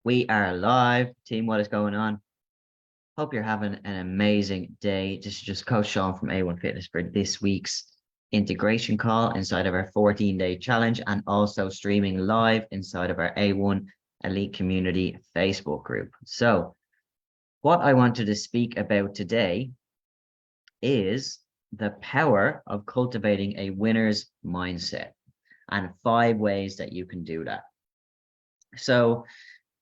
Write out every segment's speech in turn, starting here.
We are live. Team, what is going on? Hope you're having an amazing day. This is just Coach Sean from A1 Fitness for this week's integration call inside of our 14-day challenge and also streaming live inside of our A1 Elite Community Facebook group. So what I wanted to speak about today is the power of cultivating a winner's mindset and 5 ways that you can do that. So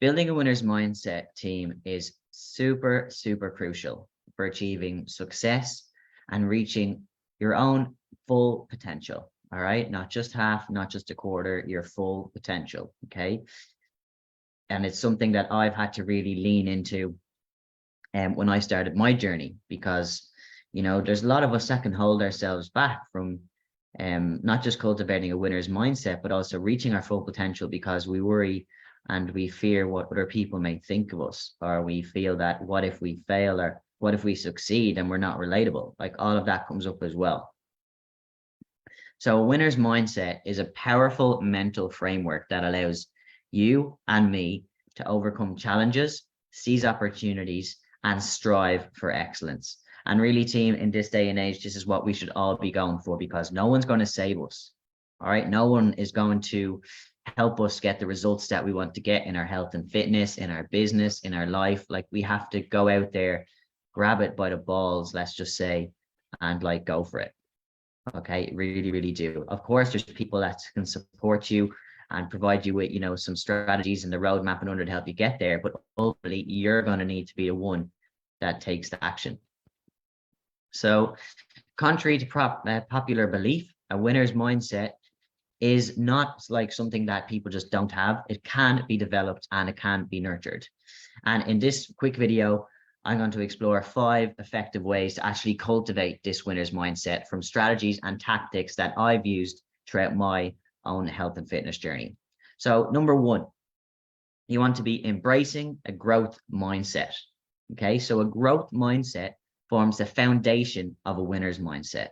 building a winner's mindset, team, is super, super crucial for achieving success and reaching your own full potential. All right. Not just half, not just a quarter, your full potential. Okay. And it's something that I've had to really lean into when I started my journey, because, there's a lot of us that can hold ourselves back from not just cultivating a winner's mindset, but also reaching our full potential because we worry and we fear what other people may think of us, or we feel that what if we fail, or what if we succeed and we're not relatable? Like, all of that comes up as well. So a winner's mindset is a powerful mental framework that allows you and me to overcome challenges, seize opportunities, and strive for excellence. And really, team, in this day and age, this is what we should all be going for, because no one's going to save us. All right. No one is going to help us get the results that we want to get in our health and fitness, in our business, in our life. Like, we have to go out there, grab it by the balls, let's just say, and like go for it. Okay, really, really do. Of course, there's people that can support you and provide you with, some strategies and the roadmap in order to help you get there. But ultimately, you're going to need to be the one that takes the action. So, contrary to popular belief, a winner's mindset is not like something that people just don't have. It can be developed and it can be nurtured. And in this quick video, I'm going to explore 5 effective ways to actually cultivate this winner's mindset from strategies and tactics that I've used throughout my own health and fitness journey. So number 1, you want to be embracing a growth mindset. Okay, so a growth mindset forms the foundation of a winner's mindset.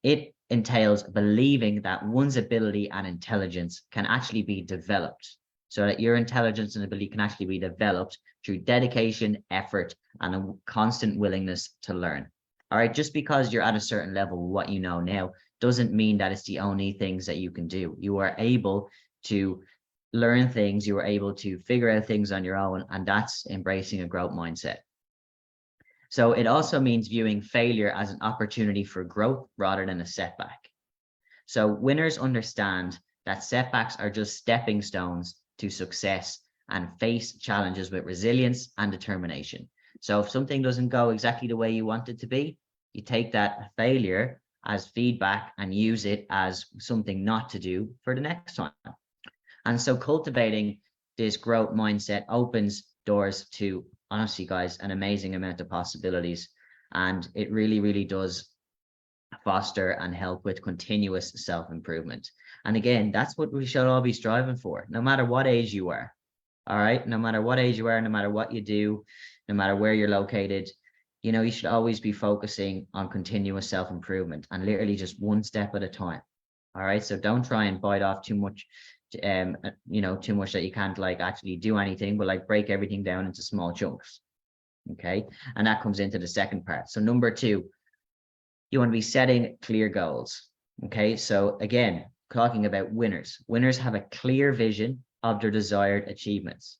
It entails believing that one's ability and intelligence can actually be developed, so that your intelligence and ability can actually be developed through dedication, effort, and a constant willingness to learn. All right, just because you're at a certain level, what you know now, doesn't mean that it's the only things that you can do. You are able to learn things, you are able to figure out things on your own, and that's embracing a growth mindset. So it also means viewing failure as an opportunity for growth rather than a setback. So winners understand that setbacks are just stepping stones to success and face challenges with resilience and determination. So if something doesn't go exactly the way you want it to be, you take that failure as feedback and use it as something not to do for the next time. And so cultivating this growth mindset opens doors to, honestly, guys, an amazing amount of possibilities. And it really, really does foster and help with continuous self-improvement. And again, that's what we should all be striving for, no matter what age you are. All right, no matter what age you are, no matter what you do, no matter where you're located, you should always be focusing on continuous self-improvement and literally just one step at a time. All right, so don't try and bite off too much, too much that you can't like actually do anything, but like break everything down into small chunks. Okay, and that comes into the second part. So number 2, you want to be setting clear goals. Okay, so again, talking about winners have a clear vision of their desired achievements.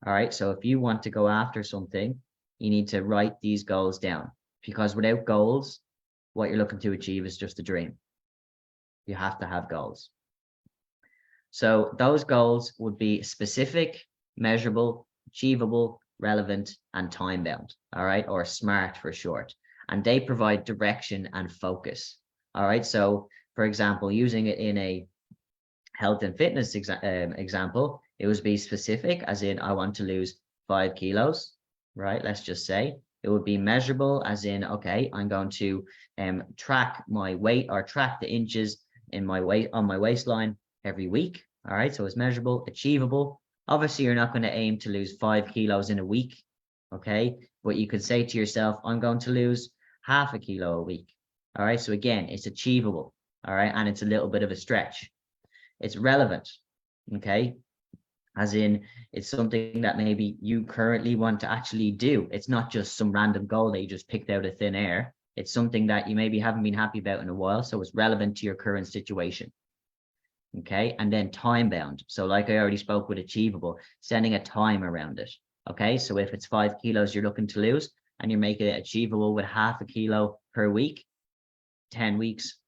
All right, so if you want to go after something, you need to write these goals down. because without goals, what you're looking to achieve is just a dream. You have to have goals. So those goals would be specific, measurable, achievable, relevant, and time bound. All right. Or SMART for short. And they provide direction and focus. All right. So, for example, using it in a health and fitness example, it would be specific, as in, I want to lose 5 kilos, right? Let's just say. It would be measurable, as in, okay, I'm going to track my weight or track the inches in my weight on my waistline every week. All right. So it's measurable, achievable. Obviously, you're not going to aim to lose 5 kilos in a week. Okay. But you could say to yourself, I'm going to lose half a kilo a week. All right. So again, it's achievable. All right. And it's a little bit of a stretch. It's relevant. Okay. As in, it's something that maybe you currently want to actually do. It's not just some random goal that you just picked out of thin air. It's something that you maybe haven't been happy about in a while. So it's relevant to your current situation. Okay. And then time bound. So like I already spoke with achievable, setting a time around it. Okay. So if it's 5 kilos you're looking to lose and you're making it achievable with half a kilo per week, 10 weeks,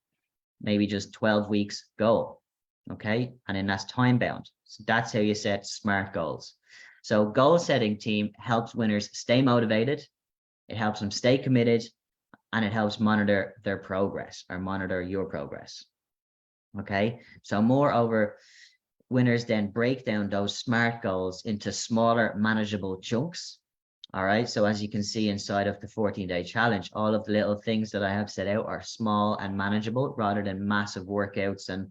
maybe just 12 weeks goal. Okay. And then that's time bound. So that's how you set SMART goals. So goal setting team helps winners stay motivated. It helps them stay committed, and it helps monitor their progress or monitor your progress. Okay. So moreover, winners then break down those SMART goals into smaller, manageable chunks. All right. So as you can see inside of the 14-day challenge, all of the little things that I have set out are small and manageable rather than massive workouts and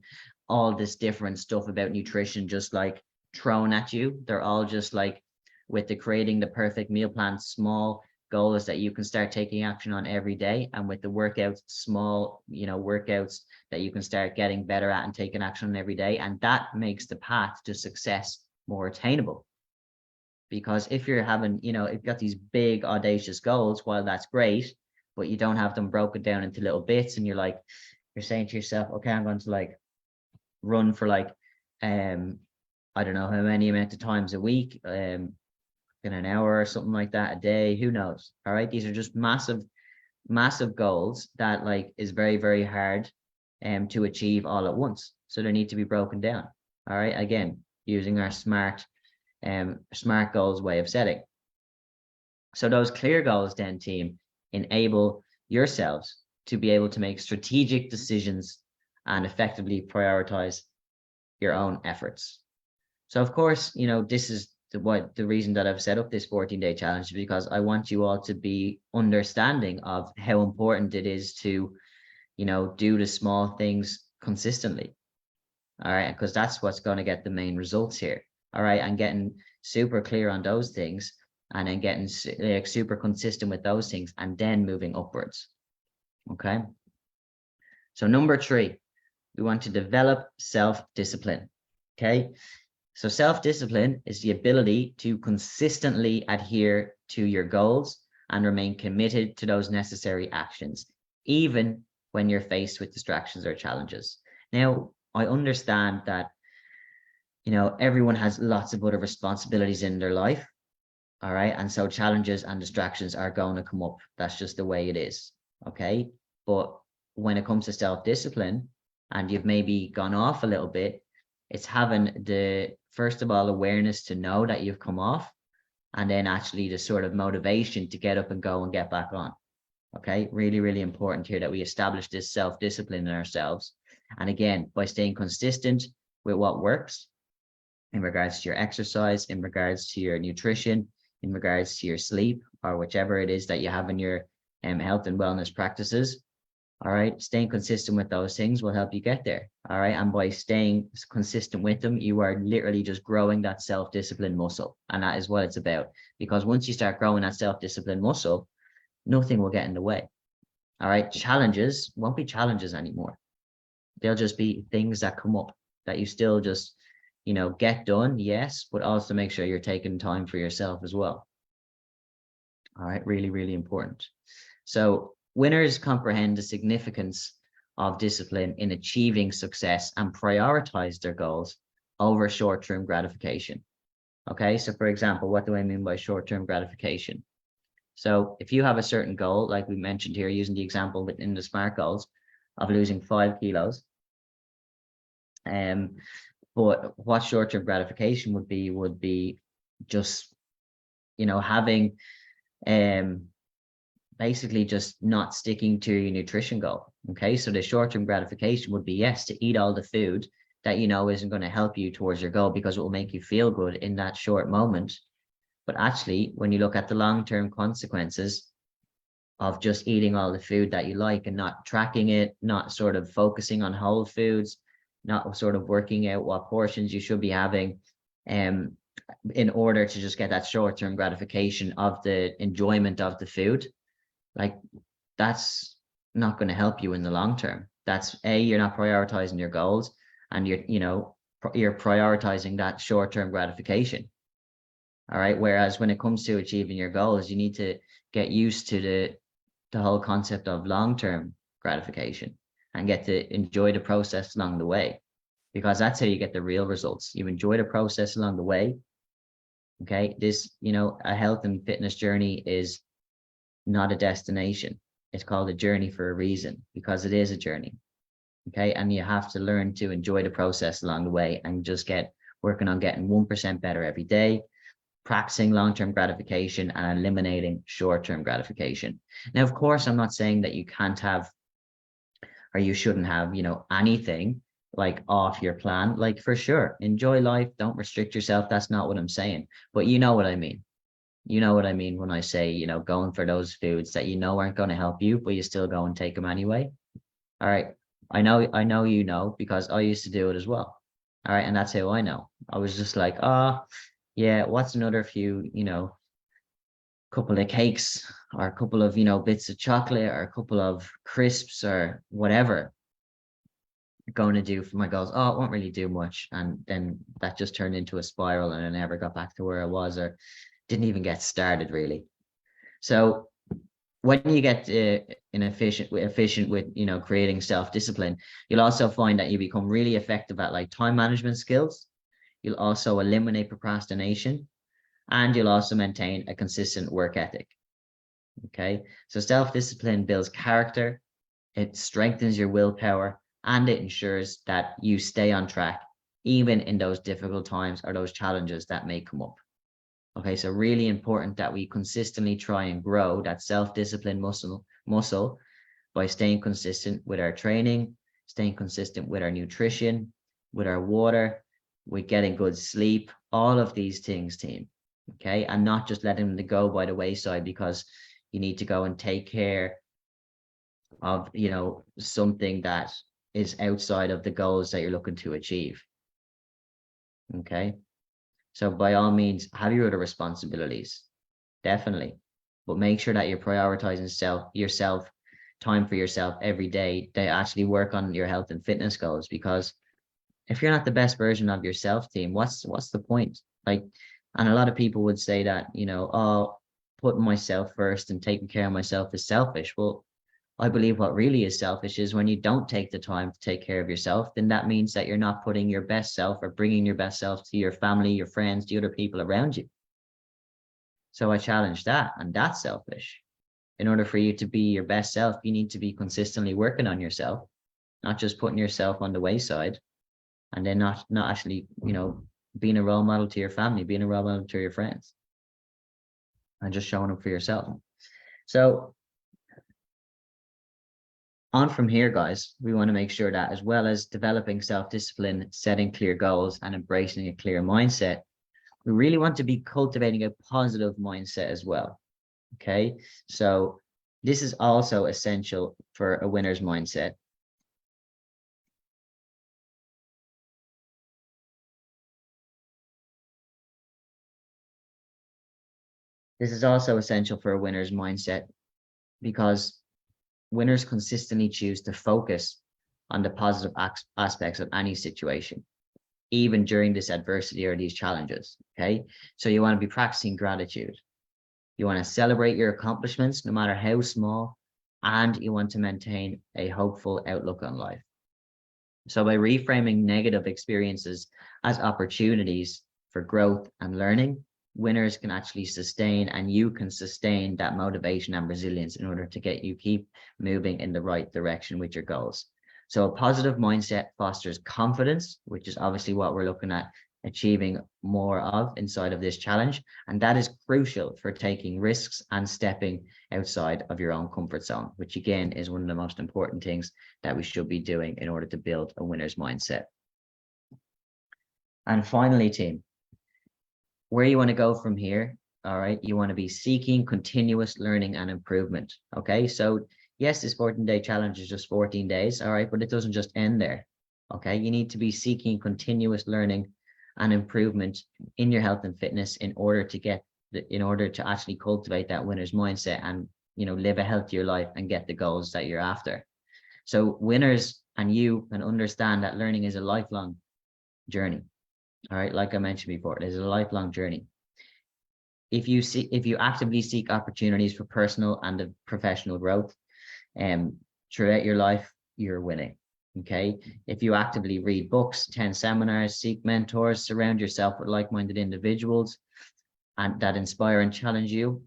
all this different stuff about nutrition just like thrown at you. They're all just like with the creating the perfect meal plan, small goals that you can start taking action on every day. And with the workouts, small, workouts that you can start getting better at and taking action on every day. And that makes the path to success more attainable. Because if you're having, if you've got these big audacious goals, while that's great, but you don't have them broken down into little bits, and you're saying to yourself, okay, I'm going to run for I don't know how many amount of times a week, in an hour or something like that a day, who knows? All right. These are just massive goals that is very, very hard to achieve all at once. So they need to be broken down. All right. Again, using our SMART goals way of setting. So those clear goals then, team, enable yourselves to be able to make strategic decisions and effectively prioritize your own efforts. So of course, this is the reason that I've set up this 14-day challenge, because I want you all to be understanding of how important it is to, do the small things consistently. All right. Because that's what's going to get the main results here. All right. And getting super clear on those things, and then getting super consistent with those things, and then moving upwards. Okay. So number 3, we want to develop self-discipline. Okay. So self-discipline is the ability to consistently adhere to your goals and remain committed to those necessary actions, even when you're faced with distractions or challenges. Now, I understand that, everyone has lots of other responsibilities in their life. All right. And so challenges and distractions are going to come up. That's just the way it is. Okay. But when it comes to self-discipline, and you've maybe gone off a little bit, it's having the, first of all, awareness to know that you've come off, and then actually the sort of motivation to get up and go and get back on. Okay. Really, really important here that we establish this self-discipline in ourselves. And again, by staying consistent with what works in regards to your exercise, in regards to your nutrition, in regards to your sleep, or whichever it is that you have in your health and wellness practices. All right. Staying consistent with those things will help you get there. All right. And by staying consistent with them, you are literally just growing that self-discipline muscle. And that is what it's about. Because once you start growing that self-discipline muscle, nothing will get in the way. All right. Challenges won't be challenges anymore. They'll just be things that come up that you still just, get done. Yes. But also make sure you're taking time for yourself as well. All right. Really, really important. So winners comprehend the significance of discipline in achieving success and prioritize their goals over short-term gratification. Okay. So for example, what do I mean by short-term gratification? So if you have a certain goal, like we mentioned here, using the example within the SMART goals of losing 5 kilos, but what short-term gratification would be just, having basically just not sticking to your nutrition goal. Okay. So the short-term gratification would be, yes, to eat all the food that isn't going to help you towards your goal because it will make you feel good in that short moment. But actually, when you look at the long-term consequences of just eating all the food that you like and not tracking it, not sort of focusing on whole foods, not sort of working out what portions you should be having, in order to just get that short-term gratification of the enjoyment of the food, like that's not going to help you in the long term. That's you're not prioritizing your goals, and you're prioritizing that short-term gratification. All right. Whereas when it comes to achieving your goals, you need to get used to the whole concept of long-term gratification and get to enjoy the process along the way, because that's how you get the real results. You enjoy the process along the way. Okay. This, a health and fitness journey is not a destination. It's called a journey for a reason, because it is a journey. Okay. And you have to learn to enjoy the process along the way and just get working on getting 1% better every day, practicing long-term gratification and eliminating short-term gratification. Now, of course, I'm not saying that you can't have, or you shouldn't have, anything like off your plan. Like, for sure, enjoy life. Don't restrict yourself. That's not what I'm saying. But you know what I mean. You know what I mean when I say, going for those foods that aren't going to help you, but you still go and take them anyway. All right. I know, because I used to do it as well. All right. And that's how I know. I was just like, yeah, what's another few, couple of cakes, or a couple of, bits of chocolate, or a couple of crisps, or whatever going to do for my goals? Oh, it won't really do much. And then that just turned into a spiral, and I never got back to where I was, or didn't even get started really. So when you get efficient with creating self-discipline, you'll also find that you become really effective at like time management skills. You'll also eliminate procrastination, and you'll also maintain a consistent work ethic. Okay, so self-discipline builds character, it strengthens your willpower, and it ensures that you stay on track even in those difficult times or those challenges that may come up. Okay, so really important that we consistently try and grow that self-discipline muscle by staying consistent with our training, staying consistent with our nutrition, with our water, with getting good sleep, all of these things, team. Okay, and not just letting them go by the wayside because you need to go and take care of, something that is outside of the goals that you're looking to achieve. Okay. So by all means, have your other responsibilities, definitely, but make sure that you're prioritizing yourself, time for yourself every day to actually work on your health and fitness goals. Because if you're not the best version of yourself, team, what's the point? Like, and a lot of people would say that, oh, putting myself first and taking care of myself is selfish. Well, I believe what really is selfish is when you don't take the time to take care of yourself. Then that means that you're not putting your best self or bringing your best self to your family, your friends, the other people around you. So I challenge that, and that's selfish. In order for you to be your best self, you need to be consistently working on yourself, not just putting yourself on the wayside, and then not actually, being a role model to your family, being a role model to your friends, and just showing up for yourself. So on from here, guys, we want to make sure that as well as developing self-discipline, setting clear goals, and embracing a clear mindset, we really want to be cultivating a positive mindset as well. Okay, so this is also essential for a winner's mindset. This is also essential for a winner's mindset because winners consistently choose to focus on the positive aspects of any situation, even during this adversity or these challenges. Okay, so you want to be practicing gratitude. You want to celebrate your accomplishments, no matter how small, and you want to maintain a hopeful outlook on life. So by reframing negative experiences as opportunities for growth and learning, winners can actually sustain, and you can sustain that motivation and resilience in order to get you keep moving in the right direction with your goals. So a positive mindset fosters confidence, which is obviously what we're looking at achieving more of inside of this challenge. And that is crucial for taking risks and stepping outside of your own comfort zone, which again is one of the most important things that we should be doing in order to build a winner's mindset. And finally, team, where you want to go from here, all right, you want to be seeking continuous learning and improvement. Okay, so yes, this 14-day challenge is just 14 days, all right, but it doesn't just end there. Okay, you need to be seeking continuous learning and improvement in your health and fitness in order to actually cultivate that winner's mindset and live a healthier life and get the goals that you're after. So winners and you can understand that learning is a lifelong journey. All right, like I mentioned before, it is a lifelong journey. If you actively seek opportunities for personal and professional growth, throughout your life, you're winning. Okay. If you actively read books, attend seminars, seek mentors, surround yourself with like-minded individuals and that inspire and challenge you,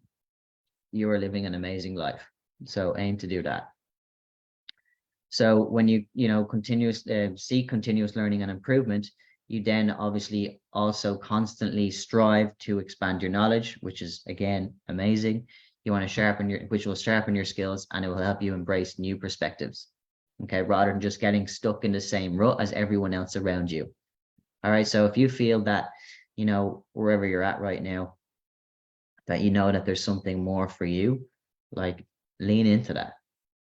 you are living an amazing life. So aim to do that. So when you seek continuous learning and improvement, you then obviously also constantly strive to expand your knowledge, which is again amazing. You want to which will sharpen your skills, and it will help you embrace new perspectives. Okay, rather than just getting stuck in the same rut as everyone else around you. All right, so if you feel that, wherever you're at right now, that that there's something more for you, like lean into that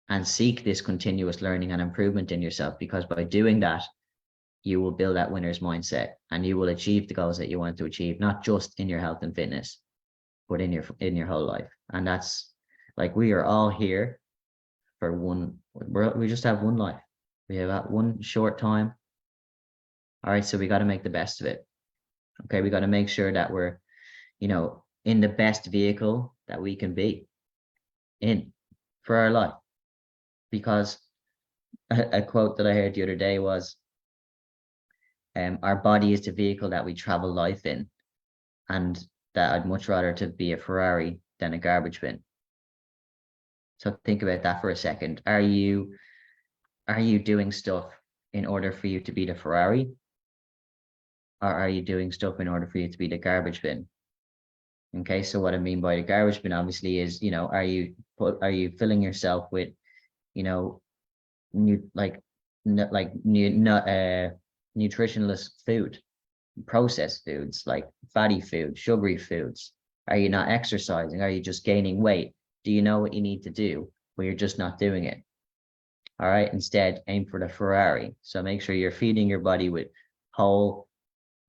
and seek this continuous learning and improvement in yourself, because by doing that, you will build that winner's mindset and you will achieve the goals that you want to achieve, not just in your health and fitness, but in your whole life. And that's like, we are all here for we just have one life. We have that one short time. All right, so we got to make the best of it. Okay, we got to make sure that we're in the best vehicle that we can be in for our life. Because a quote that I heard the other day was, our body is the vehicle that we travel life in, and that I'd much rather to be a Ferrari than a garbage bin. So think about that for a second. Are you doing stuff in order for you to be the Ferrari, or are you doing stuff in order for you to be the garbage bin? Okay, so what I mean by the garbage bin obviously is, are you filling yourself with, nutritionless food, processed foods, like fatty food, sugary foods? Are you not exercising? Are you just gaining weight? Do you know what you need to do, but you're just not doing it? All right, instead, aim for the Ferrari. So make sure you're feeding your body with whole,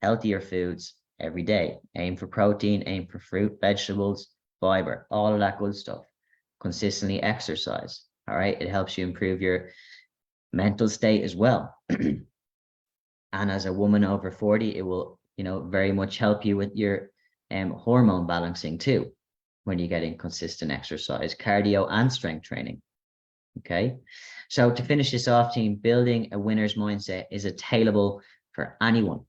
healthier foods every day. Aim for protein, aim for fruit, vegetables, fiber, all of that good stuff. Consistently exercise. All right, it helps you improve your mental state as well. And as a woman over 40, it will, very much help you with your hormone balancing too, when you're getting consistent exercise, cardio and strength training. Okay. So to finish this off, team, building a winner's mindset is attainable for anyone.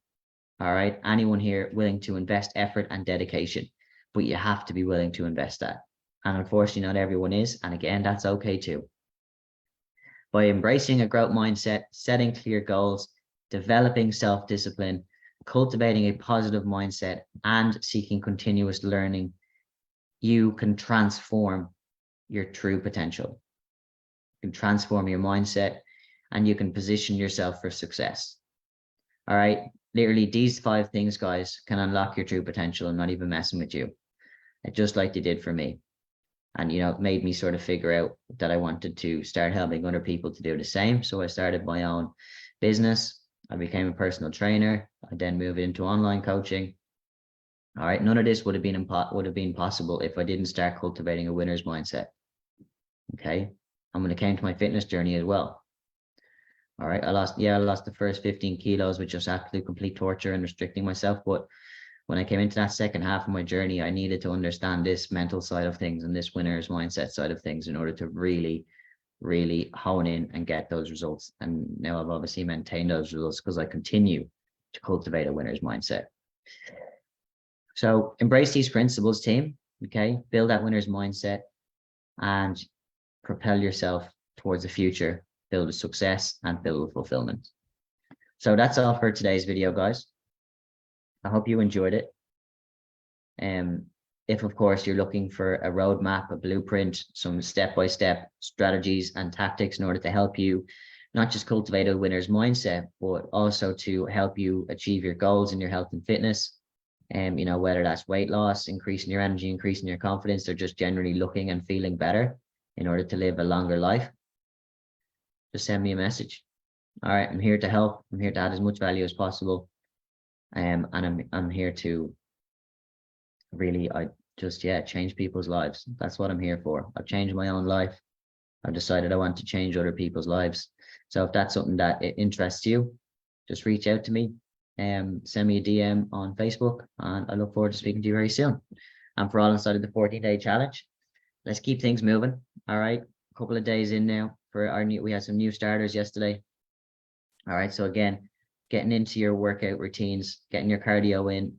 All right. Anyone here willing to invest effort and dedication, but you have to be willing to invest that. And unfortunately, not everyone is. And again, that's okay too. By embracing a growth mindset, setting clear goals, developing self-discipline, cultivating a positive mindset, and seeking continuous learning, you can transform your true potential. You can transform your mindset, and you can position yourself for success. All right. Literally, these 5 things, guys, can unlock your true potential and not even messing with you. Just like they did for me. And, it made me sort of figure out that I wanted to start helping other people to do the same. So I started my own business. I became a personal trainer. I then moved into online coaching. All right. None of this would have been possible if I didn't start cultivating a winner's mindset. Okay. And when it came to my fitness journey as well. All right. I lost the first 15 kilos, which was absolute complete torture and restricting myself. But when I came into that second half of my journey, I needed to understand this mental side of things and this winner's mindset side of things in order to really, really hone in and get those results. And now I've obviously maintained those results because I continue to cultivate a winner's mindset. So embrace these principles, team. Okay. Build that winner's mindset and propel yourself towards the future, filled with success and filled with fulfillment. So that's all for today's video, guys. I hope you enjoyed it. If of course you're looking for a roadmap, a blueprint, some step-by-step strategies and tactics in order to help you not just cultivate a winner's mindset, but also to help you achieve your goals in your health and fitness. You know, whether that's weight loss, increasing your energy, increasing your confidence, or just generally looking and feeling better in order to live a longer life, just send me a message. All right, I'm here to help. I'm here to add as much value as possible. And I'm here to really, change people's lives. That's what I'm here for. I've changed my own life. I've decided I want to change other people's lives. So if that's something that interests you, just reach out to me and send me a DM on Facebook, and I look forward to speaking to you very soon. And for all inside of the 14-day challenge, let's keep things moving. All right, a couple of days in now for our we had some new starters yesterday. All right, so again, getting into your workout routines, getting your cardio in,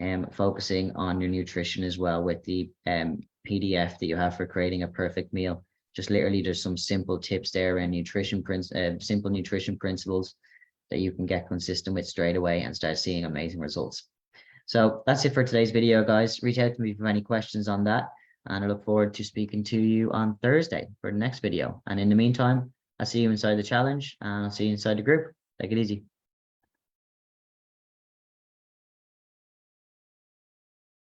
and focusing on your nutrition as well with the PDF that you have for creating a perfect meal. Just literally, there's some simple tips there and simple nutrition principles that you can get consistent with straight away and start seeing amazing results. So that's it for today's video, guys. Reach out to me if you have any questions on that, and I look forward to speaking to you on Thursday for the next video. And in the meantime, I'll see you inside the challenge, and I'll see you inside the group. Take it easy.